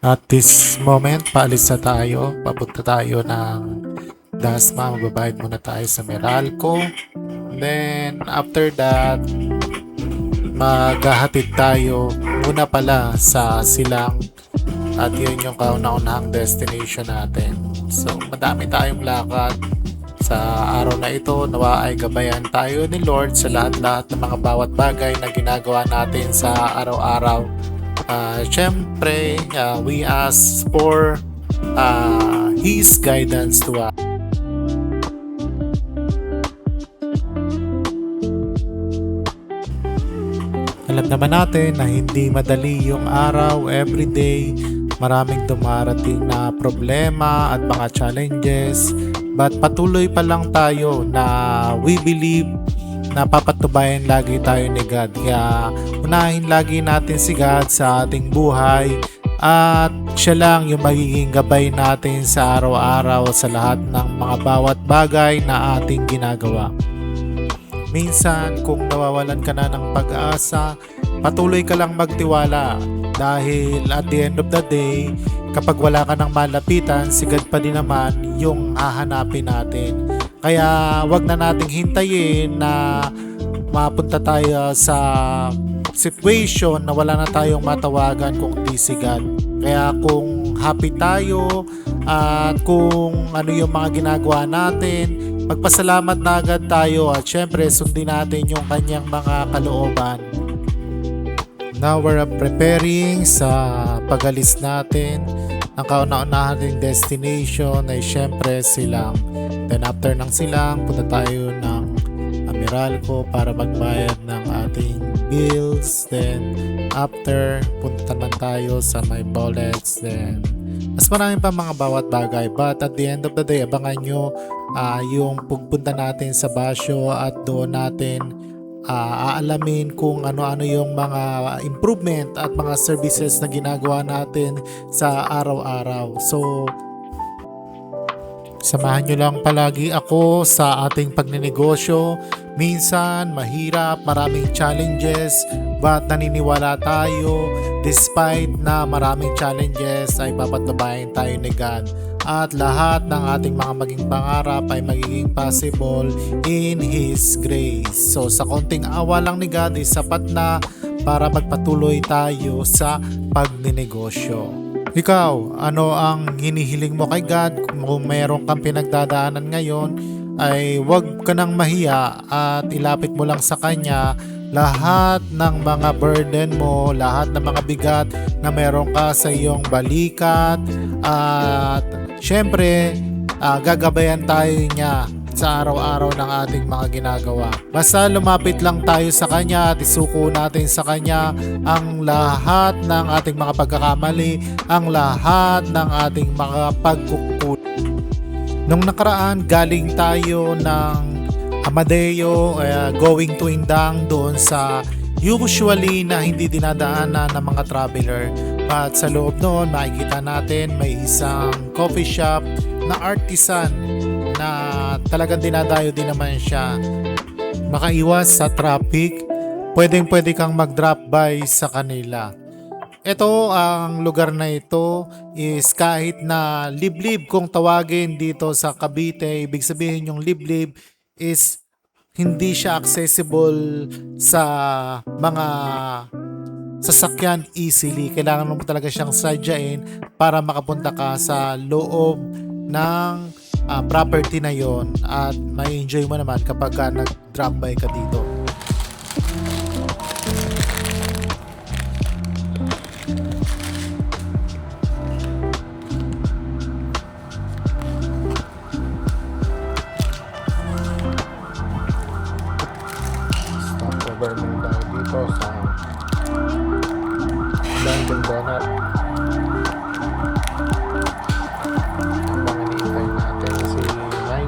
At this moment, paalis na tayo. Papunta tayo ng Dasma. Magbabayad muna tayo sa Meralco. Then, after that, maghahatid tayo muna pala sa Silang. At yun yung kauna-unahang destination natin. So, madami tayong lakad sa araw na ito. Nawa ay gabayan tayo ni Lord sa lahat-lahat ng mga bawat bagay na ginagawa natin sa araw-araw. Siyempre, we ask for His guidance to us. Alam naman natin na hindi madali yung araw, everyday. Maraming dumarating na problema at mga challenges. But patuloy pa lang tayo na we believe na papatubayan lagi tayo ni God. Kaya unahin lagi natin si God sa ating buhay at siya lang yung magiging gabay natin sa araw-araw sa lahat ng mga bawat bagay na ating ginagawa. Minsan kung nawawalan ka na ng pag-asa, patuloy ka lang magtiwala dahil at the end of the day, kapag wala ka ng malapitan, si God pa din naman yung hahanapin natin. Kaya wag na nating hintayin na mapunta tayo sa situation na wala na tayong matawagan kung di si God. Kaya kung happy tayo at kung ano yung mga ginagawa natin, magpasalamat na agad tayo at syempre sundin natin yung kanyang mga kalooban. Now we're preparing sa pag-alis natin. Ang kauna-unahan nating destination ay syempre Silang. Then after ng Silang, punta tayo ng Meralco para magbayad ng ating bills. Then after, punta naman tayo sa may bullets. Then mas marami pa mga bawat bagay. But at the end of the day, abangan nyo yung pagpunta natin sa Basyo at doon natin aalamin kung ano-ano yung mga improvement at mga services na ginagawa natin sa araw-araw. So, samahan nyo lang palagi ako sa ating pagninegosyo. Minsan, mahirap, maraming challenges, but naniniwala tayo despite na maraming challenges ay papatubayan tayo ni God. At lahat ng ating mga maging pangarap ay magiging possible in His grace. So sa konting awa lang ni God ay sapat na para magpatuloy tayo sa pagninegosyo. Ikaw, ano ang hinihiling mo kay God? Kung mayroon kang pinagdadaanan ngayon, ay huwag ka nang mahiya at ilapit mo lang sa Kanya lahat ng mga burden mo, lahat ng mga bigat na meron ka sa iyong balikat at syempre gagabayan tayo niya sa araw-araw ng ating mga ginagawa. Basta lumapit lang tayo sa Kanya at isuko natin sa Kanya ang lahat ng ating mga pagkakamali, ang lahat ng ating mga pagkukulang. Nung nakaraan, galing tayo ng Amadeo, going to Indang doon sa usually na hindi dinadaanan ng mga traveler. At sa loob noon, makikita natin may isang coffee shop na artisan na talagang dinadayo din naman siya. Makaiwas sa traffic, pwede kang mag-drop by sa kanila. Ito, ang lugar na ito is kahit na liblib kung tawagin dito sa Cavite, ibig sabihin yung liblib is hindi siya accessible sa mga sasakyan easily. Kailangan mo talaga siyang sadyain para makapunta ka sa loob ng property na yon at may enjoy mo naman kapag nag-drop by ka dito. Stop over muna tayo dito sa London Donut. Habang hinihintay natin si Miley.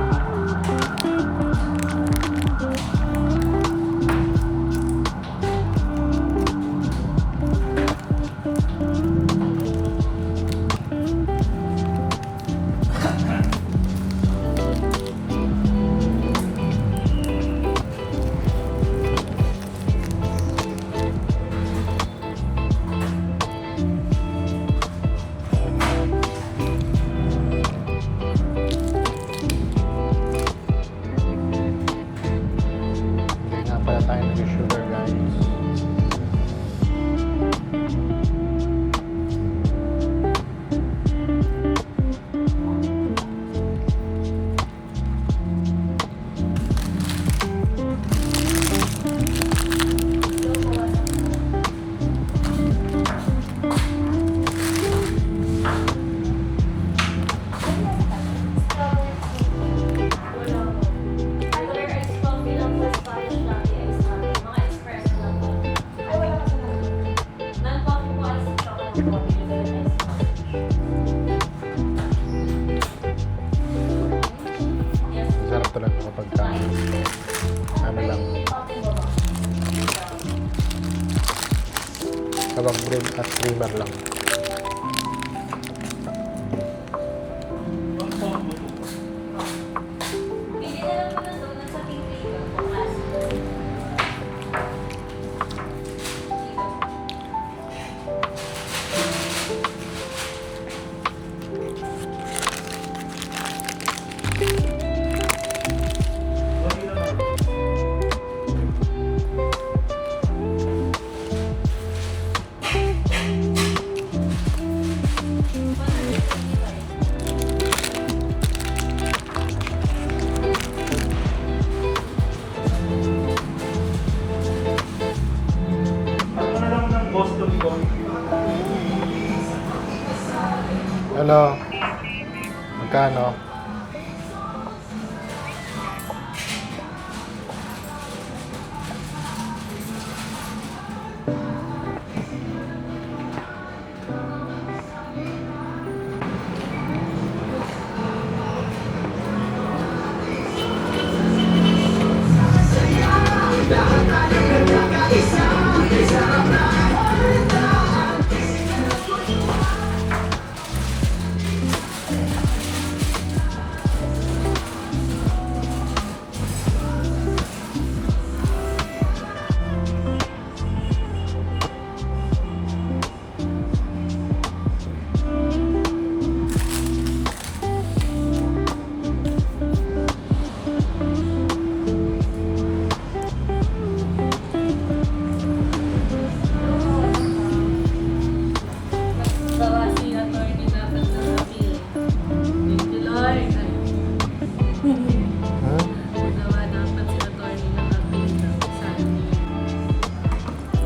Masarap talaga kapag ano lang, kapag bread at creamer lang. Hello. Magkano?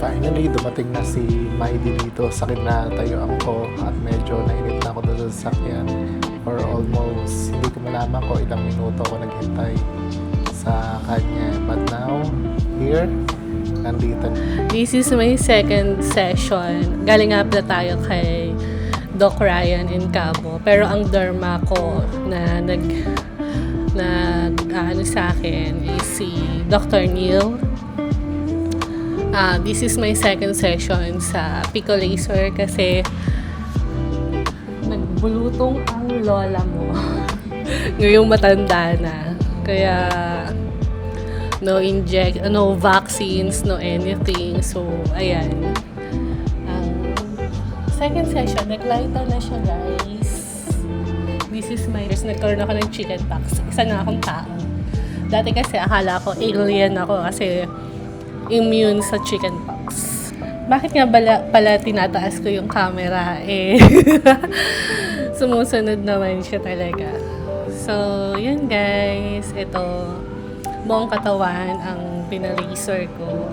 Finally, dumating na si Maidi dito sa kinatayuan ko at medyo nainit na ako doon sa sasakyan for almost, hindi ko malaman ko ilang minuto ako naghintay sa kanya. But now, here, nandito na. This is my second session. Galing nga pala tayo kay Doc Ryan in Cabo. Pero ang derma ko na ano sa akin is si Dr. Neil. This is my second session sa Pico Laser kasi nagbulutong ang lola mo. Ngayong matanda na. Kaya no vaccines, no anything. So, ayan. Second session, nag-lighter na siya, guys. This is my... Nagkaroon ako ng chickenpox. Isa na akong tao. Dati kasi akala ko alien ako kasi immune sa chickenpox. Bakit nga pala tinataas ko yung camera? Sumusunod naman siya talaga. So, yun guys. Ito, buong katawan ang pinalaser ko.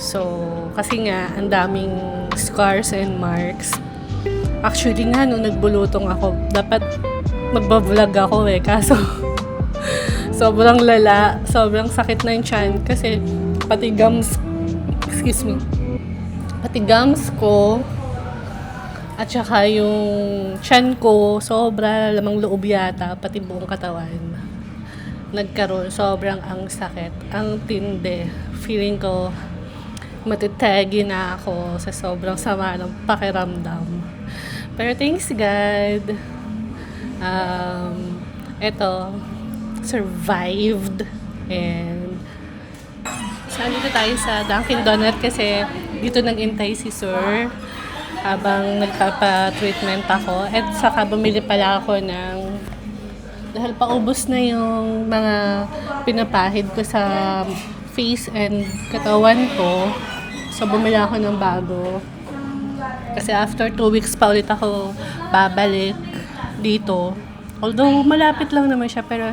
So, kasi nga, ang daming scars and marks. Actually nga, nung nagbulutong ako, dapat magbablog ako kaso sobrang lala, sobrang sakit na yung tiyan kasi pati gums ko at saka yung tiyan ko sobra lamang loob yata, pati buong katawan nagkaroon, sobrang ang sakit, ang tindi, feeling ko matitegi na ako sa sobrang sama ng pakiramdam, pero thanks God, eto, survived. And so, dito tayo sa Dunkin Donut kasi dito nag-intay si Sir habang nagpapa-treatment ako. At saka bumili pala ako ng, dahil paubos na yung mga pinapahid ko sa face and katawan ko, so bumili ako ng bago. Kasi after 2 weeks pa ulit ako babalik dito. Although malapit lang naman siya, pero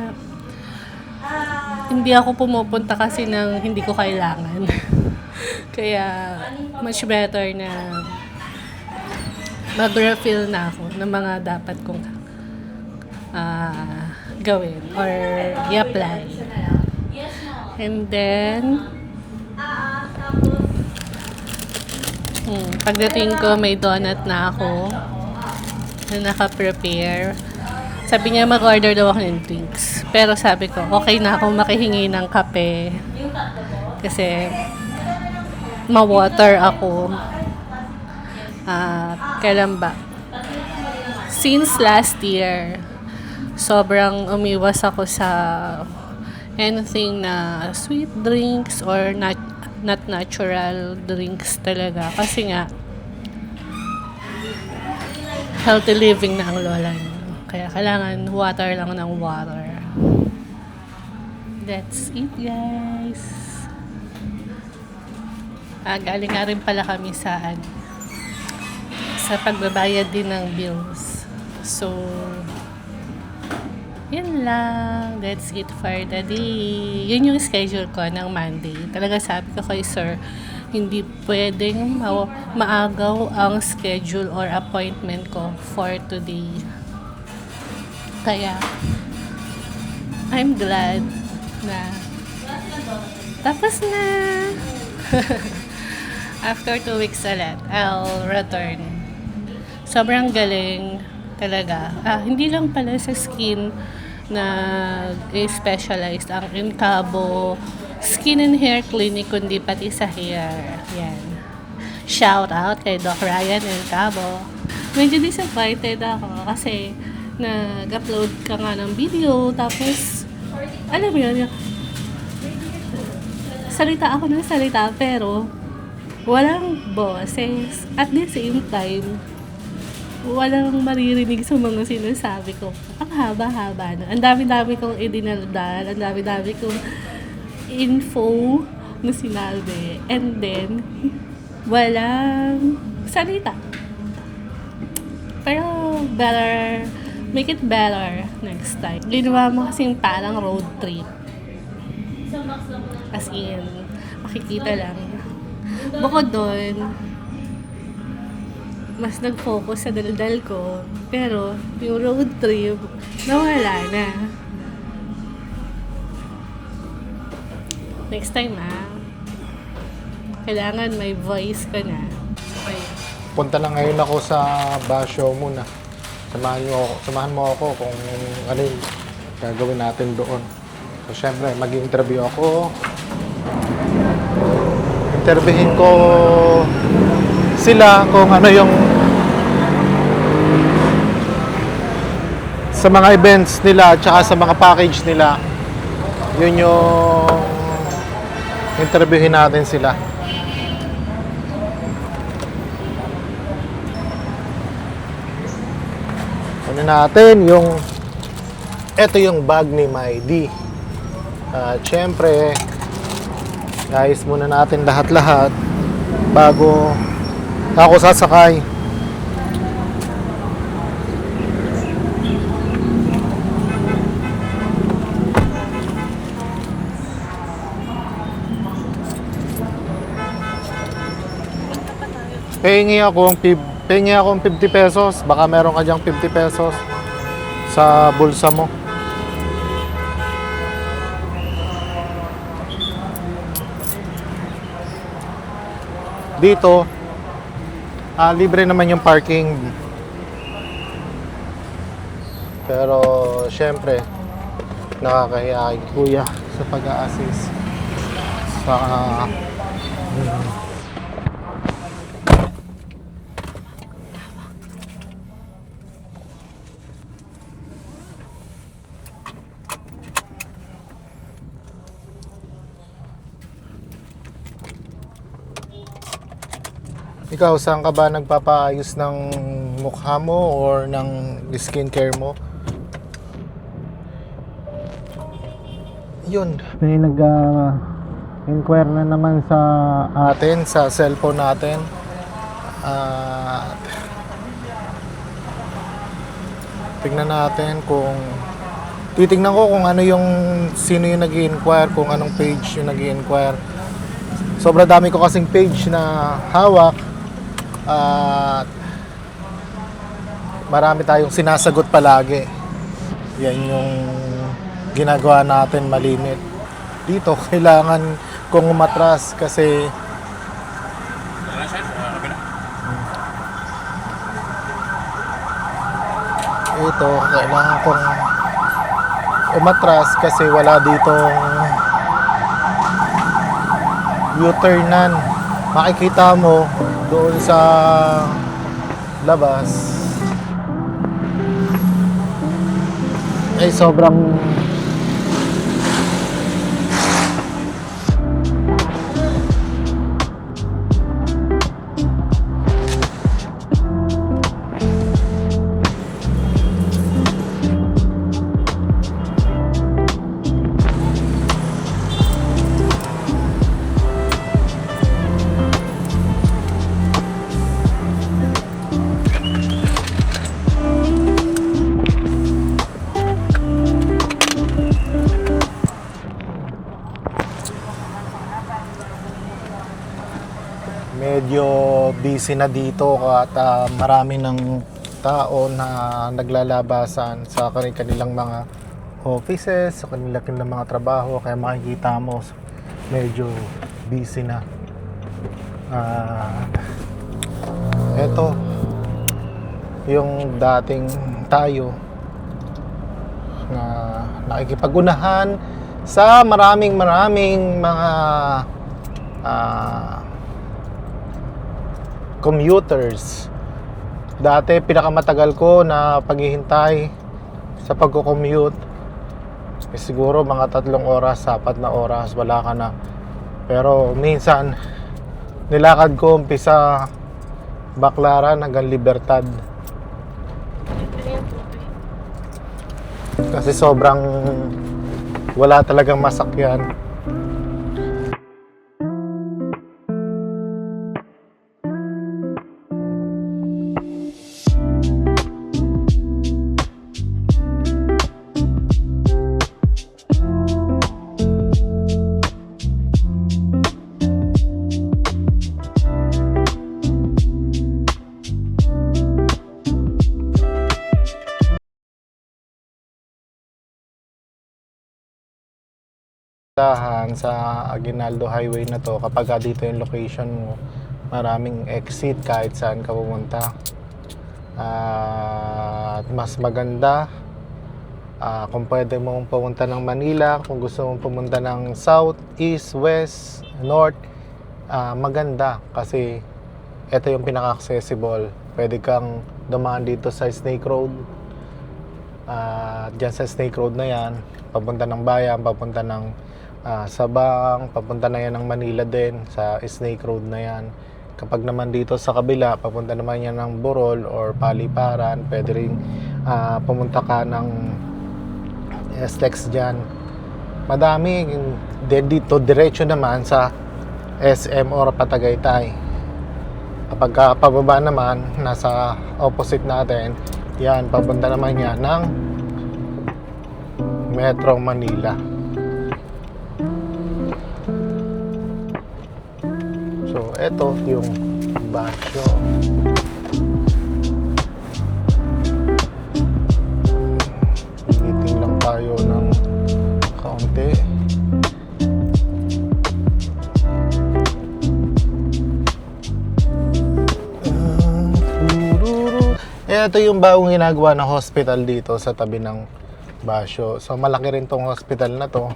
hindi ako pumupunta kasi ng hindi ko kailangan. Kaya much better na mag-refill na ako ng mga dapat kong gawin or i-apply. And then Pagdating ko, may donut na ako na naka-prepare. Sabi niya mag-order daw ako ng drinks. Pero sabi ko, okay na ako makihingi ng kape. Kasi ma-water ako. Kailan ba? Since last year, sobrang umiwas ako sa anything na sweet drinks or not natural drinks talaga. Kasi nga, healthy living na ang lola niyo. Kaya kailangan water lang ng water. That's it, guys. Galing nga rin pala kami sa pagbabayad din ng bills. So, yun lang. That's it for the day. Yun yung schedule ko ng Monday. Talaga sabi ko kay sir, hindi pwedeng maagaw ang schedule or appointment ko for today. Kaya, I'm glad na tapos na. After 2 weeks ulit, I'll return. Sobrang galing talaga. Hindi lang pala sa skin na specialized ang Incabo Skin and Hair Clinic, kundi pati sa hair. Yan. Shout out kay Doc Ryan Incabo. Medyo disappointed ako kasi nag-upload ka nga ng video, tapos alam mo yun, salita ako ng salita pero walang boses. At the same time, walang maririnig sa mga sinasabi ko. Ang haba-haba na. Ang dami-dami kong idinaldal, ang dami-dami kong info na sinabi. And then, walang salita. Pero, make it better next time. Ginawa mo kasing parang road trip. As in, makikita lang. Bukod doon, mas nag-focus sa daldal ko. Pero, yung road trip, nawala na. Next time, kailangan may voice ka na. Okay. Punta lang ngayon ako sa basyo muna. Samahan mo ako kung ano yung gagawin natin doon. So, syempre, mag-interview ako. Interviewin ko sila kung ano yung sa mga events nila at saka sa mga package nila. Yun yung interviewin natin sila. Kunin natin yung ito yung bag ni Maidi. Syempre, guys, muna natin lahat-lahat bago ako sasakay. Pahingi akong 50 pesos. Baka meron ka dyang 50 pesos sa bulsa mo. Dito, libre naman yung parking. Pero, syempre, nakakahiya kay kuya sa pag-a-assist. Ikaw, saan ka ba nagpapaayos ng mukha mo or ng skincare mo? Yun, may nag-inquire na naman sa atin, sa cellphone natin. Tignan natin kung titignan ko kung ano yung sino yung nag-inquire, kung anong page yung nag-inquire. Sobrang dami ko kasing page na hawak. At marami tayong sinasagot palagi. Yan yung ginagawa natin malimit. Dito kailangan kong umatras kasi ito, kailangan kong umatras kasi wala ditong U-turnan. Makikita mo doon sa labas ay sobrang medyo busy na dito at marami ng tao na naglalabasan sa kanilang mga offices, sa kanilang mga trabaho, kaya makikita mo medyo busy na. Eto yung dating tayo na nakikipag-unahan sa maraming mga commuters. Dati pinakamatagal ko na paghihintay sa pagko-commute siguro mga 3 oras, 4 na oras, wala ka na. Pero minsan nilakad ko umpisa Baclaran hanggang Libertad kasi sobrang wala talagang masakyan. Sa Aguinaldo Highway na to, kapag dito yung location mo, maraming exit kahit saan ka pumunta. At mas maganda kung pwede mong pumunta ng Manila, kung gusto mong pumunta ng South, East, West, North, maganda kasi ito yung pinaka-accessible. Pwede kang dumaan dito sa Snake Road. Diyan sa Snake Road na yan, papunta ng Bayan, papunta ng Sabang, papunta na yan ng Manila din sa Snake Road na yan. Kapag naman dito sa kabila, papunta naman yan ng Burol or Paliparan, pwede rin pumunta ka ng SLEX dyan. Madami din dito, diretso naman sa SM or Patagaytay. Kapag pababa naman, nasa opposite natin, yan, papunta naman yan ng Metro Manila. So, eto yung basyo. Meeting lang tayo ng kaunti. Ito yung bagong ginagawa ng hospital dito sa tabi ng basyo. So, malaki rin tong hospital na to.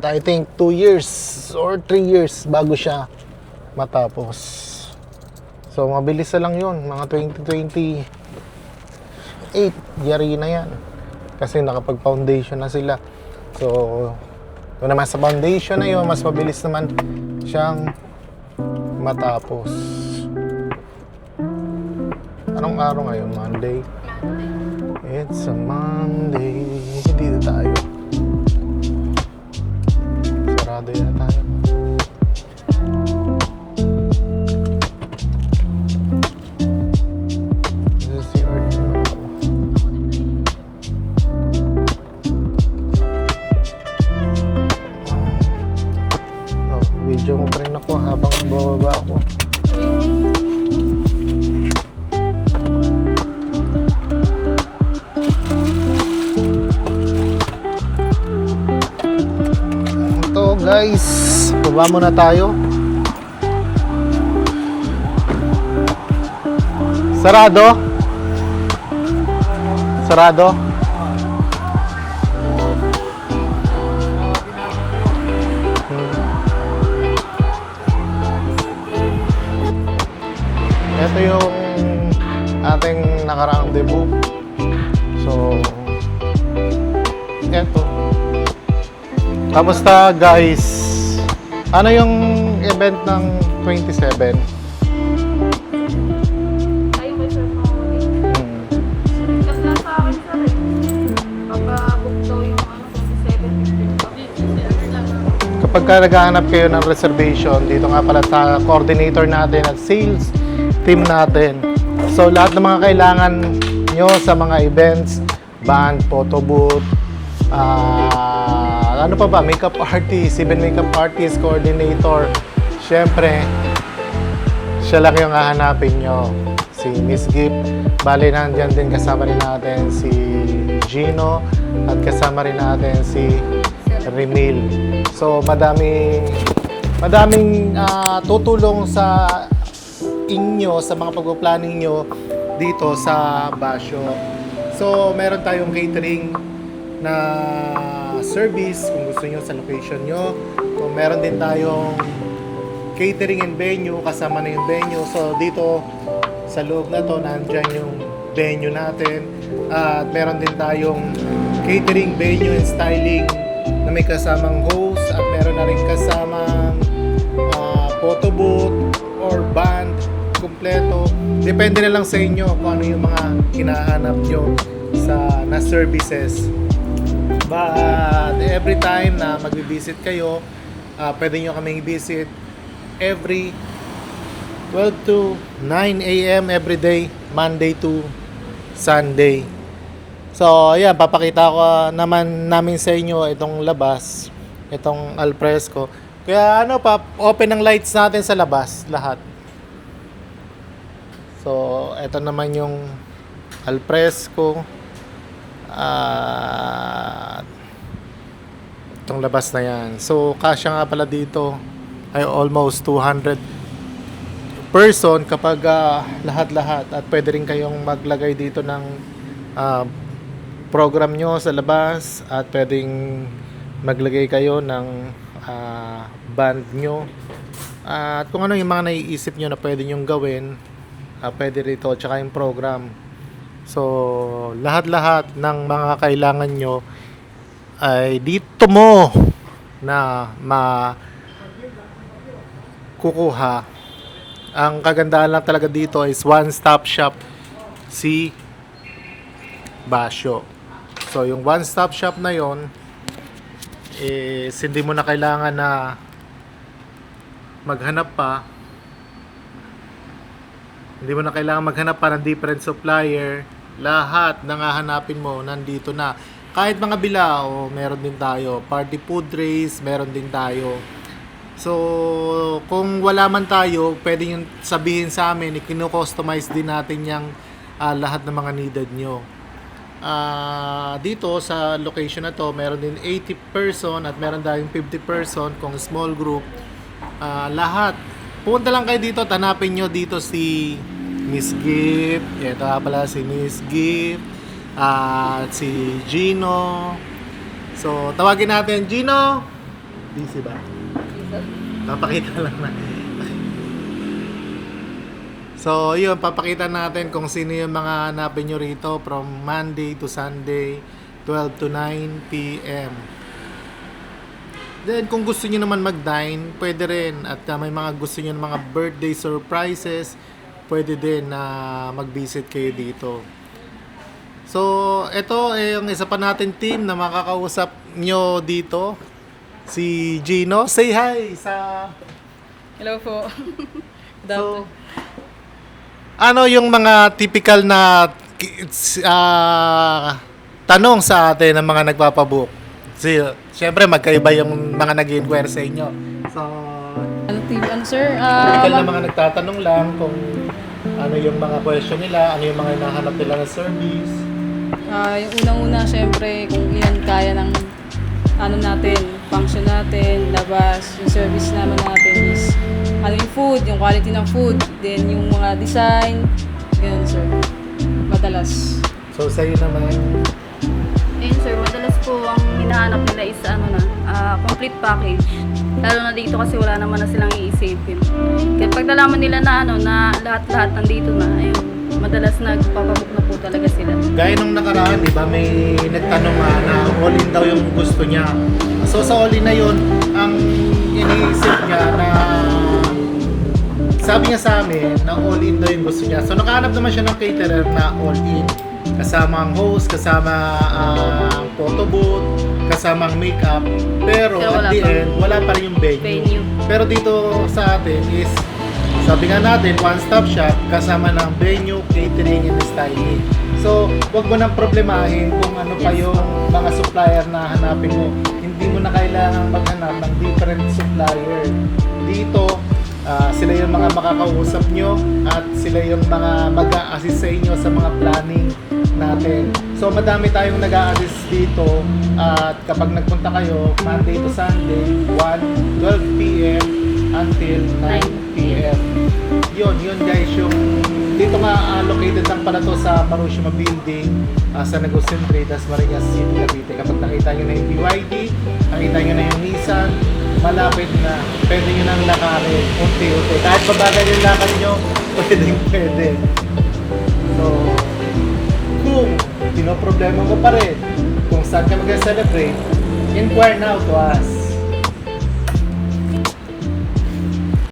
I think 2 years or 3 years bago siya matapos. So mabilis na lang yun, mga 2028 yari na yan kasi nakapag foundation na sila. So kung naman sa foundation na yun, mas mabilis naman siyang matapos. Anong araw ngayon? Monday? It's a Monday. Dito tayo. Sarado yan tayo. This is the earth naman ako. Video mo pa rin ako habang bababa ako. Guys, baba muna tayo. Sarado? Sarado? Ito yung ating nakaraang debut. So, eto. Kamusta guys? Ano yung event ng 27? Ayun ba sir mga ulit? Kasi nasa akin sir eh. Pagka-book daw yung 27. Kapag ka naghahanap kayo ng reservation, dito nga pala sa coordinator natin at sales team natin. So, lahat ng mga kailangan nyo sa mga events, band, photo booth, ano pa ba, makeup artist, even makeup artist, coordinator. Siyempre, siya lang yung hahanapin nyo. Si Miss Gift. Bali, nandyan din kasama rin natin si Gino at kasama rin natin si Remil. So, madaming tutulong sa inyo, sa mga pagpa-planning nyo dito sa Basyo. So, meron tayong catering na service kung gusto nyo sa location nyo. Kung meron din tayong catering and venue, kasama na yung venue. So, dito sa loob na to, nandyan yung venue natin. At meron din tayong catering, venue, and styling na may kasamang host at meron na rin kasamang photo booth or band kompleto. Depende na lang sa inyo kung ano yung mga hinahanap nyo sa na services. But every time na mag-visit kayo, pwede nyo kaming visit every 12 to 9 a.m. every day, Monday to Sunday. So, ayan, papakita ko naman namin sa inyo itong labas, itong alfresco. Kaya open ang lights natin sa labas, lahat. So, ito naman yung alfresco. Itong labas na yan. So, kasya nga pala dito ay almost 200 person kapag lahat-lahat. At pwede rin kayong maglagay dito ng program nyo sa labas at pwedeng maglagay kayo ng band nyo. At kung ano yung mga naiisip nyo na pwede nyong gawin, pwede rito, tsaka yung program. So, lahat-lahat ng mga kailangan nyo ay dito mo na makukuha. Ang kagandahan lang talaga dito is one-stop shop si Basyo. So, yung one-stop shop na yon is hindi mo na kailangan na maghanap pa. Hindi mo na kailangan maghanap pa ng different supplier. Lahat ng hahanapin mo nandito na. Kahit mga bilao, meron din tayo. Party food trays, meron din tayo. So, kung wala man tayo, pwede yung sabihin sa amin, ikino-customize din natin yung lahat ng mga needed nyo. Dito sa location na to, meron din 80 person at meron tayong 50 person kung small group. Lahat. Punta lang kayo dito, tanapin nyo dito si Miss Gift. Ito pala si Miss Gift. At si Gino. So, tawagin natin Gino. Busy ba? Papakita lang na. So, yun, papakita natin kung sino yung mga hanapin nyo rito from Monday to Sunday, 12 to 9 p.m. Then, kung gusto nyo naman mag-dine, pwede rin. At may mga gusto nyo ng mga birthday surprises, pwede din na mag-visit kayo dito. So, ito yung isa pa natin team na makakausap nyo dito. Si Gino. Say hi sa... Hello po. So, ano yung mga typical na tanong sa atin ng mga nagpapabook? Siyempre, magkaiba yung mga nag-inquire sa inyo. So, Ano sir? typical na mga nagtatanong lang kung ano yung mga question nila, ano yung mga hinahanap nila na service. Yung unang-una, syempre, kung ilan kaya ng natin, function natin, labas, yung service naman natin is yung food, yung quality ng food, then yung mga design, ganun sir. Madalas. So sa'yo naman, Ayun sir, madalas po ang hinahanap nila is complete package. Lalo na dito kasi wala naman na silang iisipin. Kaya pag nalaman nila na na lahat-lahat nandito na, ayun, madalas nagpapabook na po talaga sila. gaya nung nakaraan, di ba, may nagtanong nga na all-in daw yung gusto niya. So sa all-in na yun, ang iniisip niya na sabi niya sa amin na all-in daw yung gusto niya. So nakahanap naman siya ng caterer na all-in. Kasama ang host, kasama ang photo booth, kasama ang makeup. Pero Pero at wala the pa. end, wala pa rin yung venue. Venue. Pero dito sa atin is, sabi nga natin, one-stop shop kasama ng venue, catering, and styling. So, wag mo nang problemahin kung ano pa Yes. yung mga supplier na hanapin mo. Hindi mo na kailangan maghanap ng different supplier. Dito, sila yung mga makakausap nyo at sila yung mga mag-a-assist sa inyo sa mga planning natin. So, madami tayong nag-a-assist dito at kapag nagpunta kayo, Monday to Sunday, 12 p.m. until 9 p.m. Yun guys, yung dito nga located lang pala to sa Marushima Building sa Negosyo Trade, Marinas City, Cavite. Kapag nakita nyo na yung BYD, nakita nyo na yung Nissan, malapit na, pwede nyo nang lakarin, unti-unti. Kahit mabagal yung lakad nyo, pwede. So, kung pinoproblema mo pa rin, kung saan ka mag-celebrate, inquire now to us.